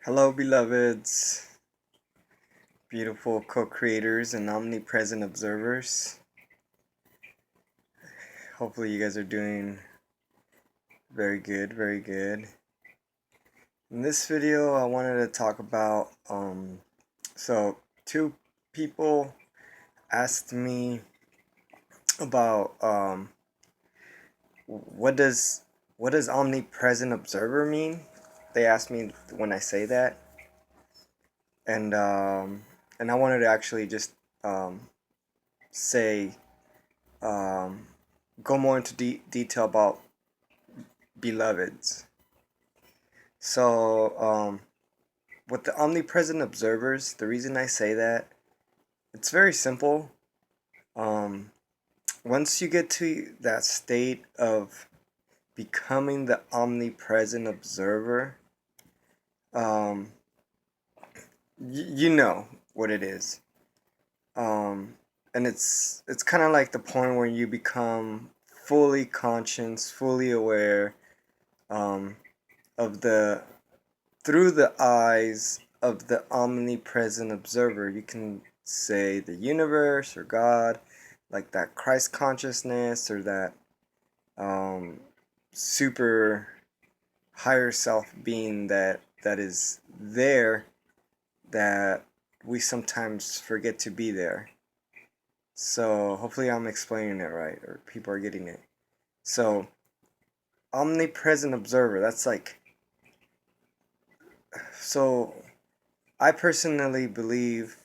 Hello, beloveds, beautiful co creators and omnipresent observers. Hopefully, you guys are doing very good, very good. In this video, I wanted to talk about so two people asked me about what does omnipresent observer mean? They asked me when I say that, and um, and I wanted to actually just say um, go more into detail about beloveds. So, with the omnipresent observers, the reason I say that, it's very simple. Um, Once you get to that state of becoming the omnipresent observer, um, you know what it is. Um, and it's kind of like the point where you become fully conscious, fully aware, um, of the through the eyes of the omnipresent observer. You can say the universe or God, like that Christ consciousness or that um, super higher self being that is there that we sometimes forget to be there. So hopefully I'm explaining it right or people are getting it. So omnipresent observer, that's like so I personally believe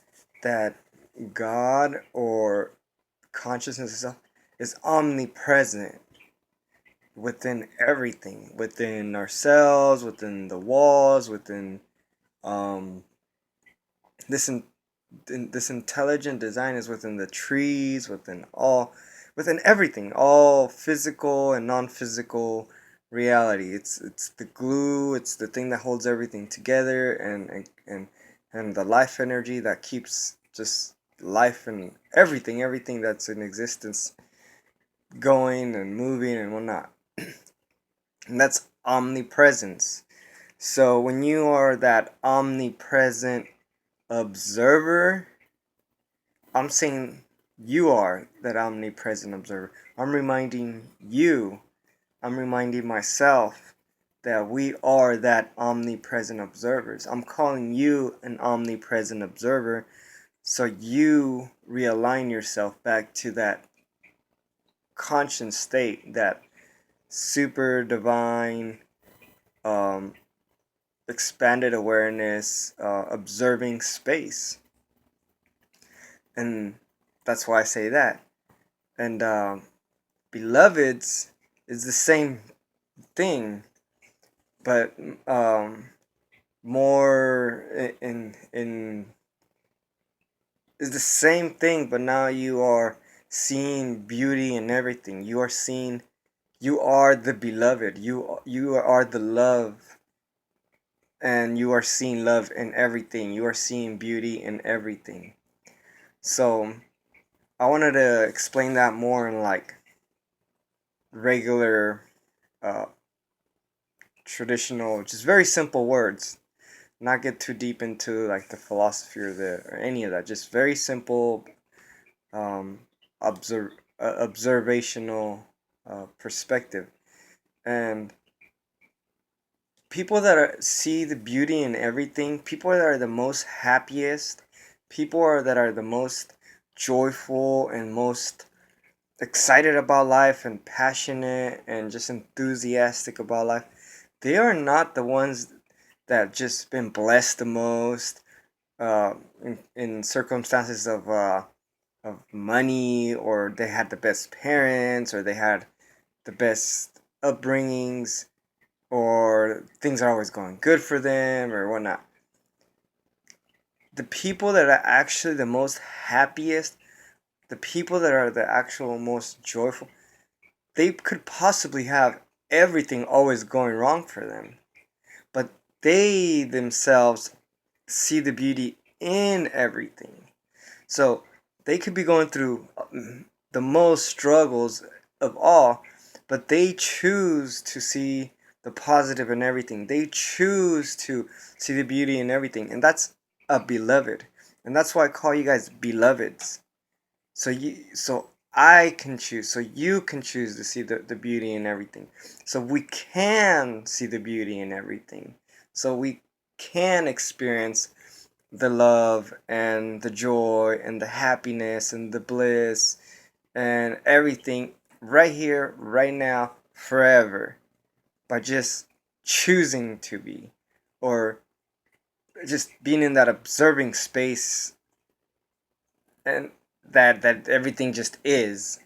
that God or consciousness itself is omnipresent within everything, within ourselves, within the walls, within um, this this intelligent design is within the trees, within everything, all physical and non-physical reality. It's the glue. It's the thing that holds everything together, and the life energy that keeps just life and everything that's in existence going and moving and whatnot. And that's omnipresence. So when you are that omnipresent observer, I'm saying you are that omnipresent observer. I'm reminding you, I'm reminding myself that we are that omnipresent observers. I'm calling you an omnipresent observer so you realign yourself back to that conscious state, that super divine, um, expanded awareness, observing space. And that's why I say that. And beloveds is the same thing, but more in is the same thing, but now you are seeing beauty in everything. You are seeing, you are the beloved. You are the love, and you are seeing love in everything. You are seeing beauty in everything. So I wanted to explain that more in like regular, uh, traditional, just very simple words. Not get too deep into like the philosophy or any of that. Just very simple, um, observational perspective. And people that see the beauty in everything, people that are the most happiest, that are the most joyful and most excited about life and passionate and just enthusiastic about life, they are not the ones that just been blessed the most, in circumstances of money, or they had the best parents, or they had the best upbringings, or things are always going good for them or whatnot. The people that are actually the most happiest, the people that are the actual most joyful, they could possibly have everything always going wrong for them, but they themselves see the beauty in everything. So they could be going through the most struggles of all, but they choose to see the positive in everything. They choose to see the beauty in everything, and that's a beloved. And that's why I call you guys beloveds. So I can choose, so you can choose to see the beauty in everything. So we can see the beauty in everything. So we can experience the love and the joy and the happiness and the bliss and everything right here, right now, forever, by just choosing to be, or just being in that observing space, and that everything just is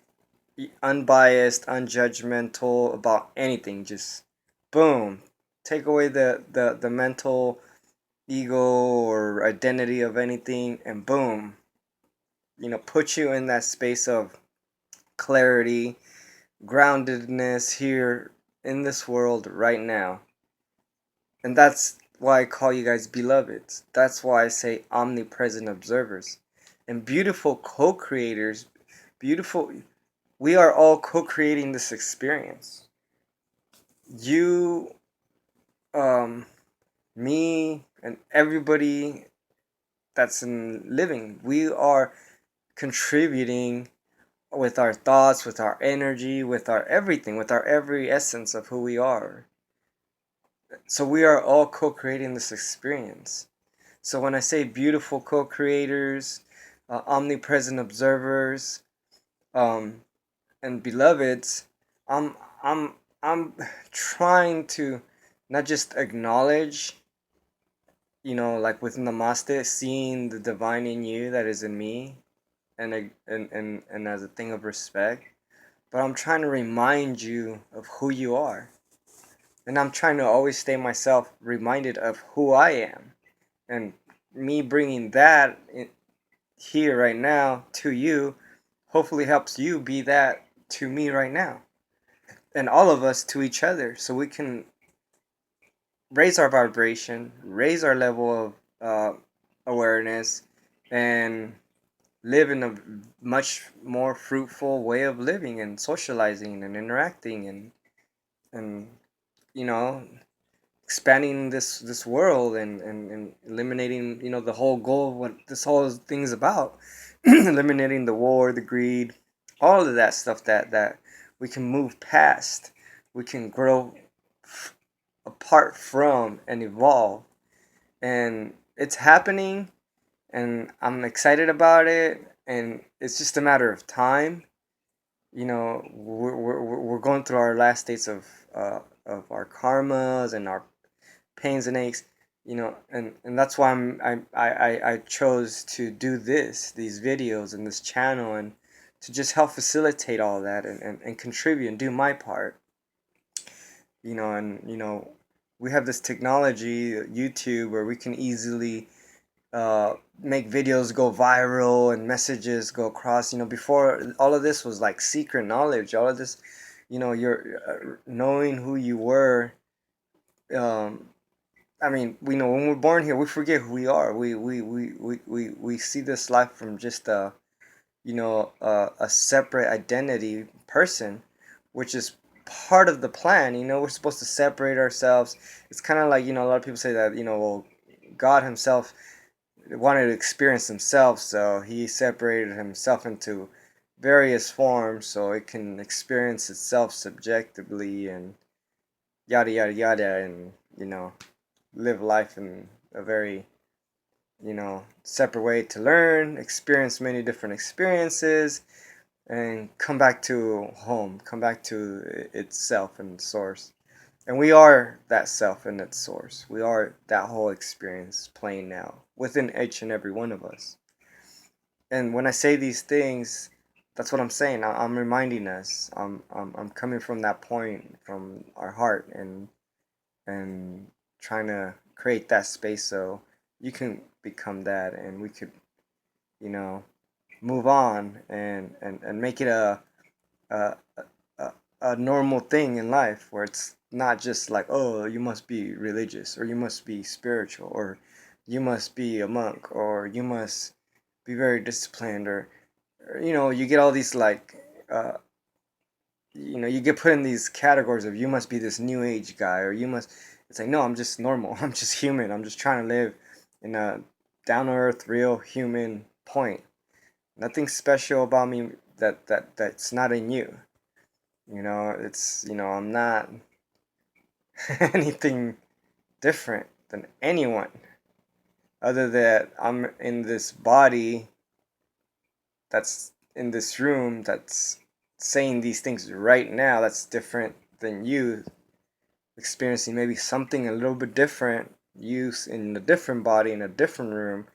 unbiased, unjudgmental about anything. Just boom, take away the mental ego or identity of anything, and boom, put you in that space of clarity, groundedness here in this world right now. And that's why I call you guys beloveds. That's why I say omnipresent observers and beautiful co-creators. Beautiful, we are all co-creating this experience. You, um me, and everybody that's in living, we are contributing with our thoughts, with our energy, with our everything, with our every essence of who we are. So we are all co-creating this experience. So when I say beautiful co-creators, omnipresent observers, um, and beloveds, I'm I'm I'm trying to not just acknowledge, like with Namaste, seeing the divine in you that is in me, and as a thing of respect, but I'm trying to remind you of who you are. And I'm trying to always stay myself reminded of who I am. And me bringing that here right now to you hopefully helps you be that to me right now. And all of us to each other, so we can raise our vibration, raise our level of awareness, and live in a much more fruitful way of living and socializing and interacting, and you know expanding this world, and eliminating, the whole goal of what this whole thing's about. Eliminating the war, the greed, all of that stuff that we can move past, we can grow apart from and evolve. And it's happening, and I'm excited about it, and it's just a matter of time. We're going through our last states of our karmas and our pains and aches, and that's why I chose to do these videos and this channel, and to just help facilitate all that, and contribute and do my part. And we have this technology, YouTube, where we can easily make videos go viral and messages go across. Before, all of this was like secret knowledge. All of this, you're knowing who you were. Um, I mean, we know when we're born here, we forget who we are. We see this life from just a separate identity person, which is part of the plan. We're supposed to separate ourselves. It's kind of like, a lot of people say that, well, God himself wanted to experience himself, so he separated himself into various forms so it can experience itself subjectively, and yada yada yada, and live life in a very, separate way to learn, experience many different experiences, and come back to home, come back to itself and source. And we are that self and its source. We are that whole experience playing now within each and every one of us. And when I say these things, that's what I'm saying. I'm reminding us. I'm coming from that point, from our heart, and trying to create that space so you can become that, and we could, you know, move on, and make it a, a, a normal thing in life, where it's not just like, oh, you must be religious, or you must be spiritual, or you must be a monk, or you must be very disciplined, or you get all these like you get put in these categories of you must be this new age guy, or you must. It's like, no, I'm just normal. I'm just human. I'm just trying to live in a down to earth, real human point. Nothing special about me that's not in you. I'm not anything different than anyone, other that I'm in this body that's in this room that's saying these things right now. That's different than you experiencing maybe something a little bit different, you in a different body in a different room.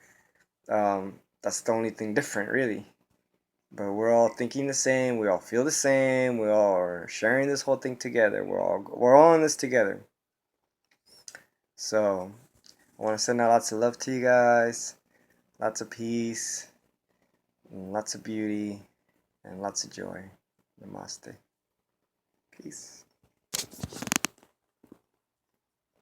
That's the only thing different, really. But we're all thinking the same. We all feel the same. We all are sharing this whole thing together. We're all in this together. So I want to send out lots of love to you guys, lots of peace, and lots of beauty, and lots of joy. Namaste. Peace.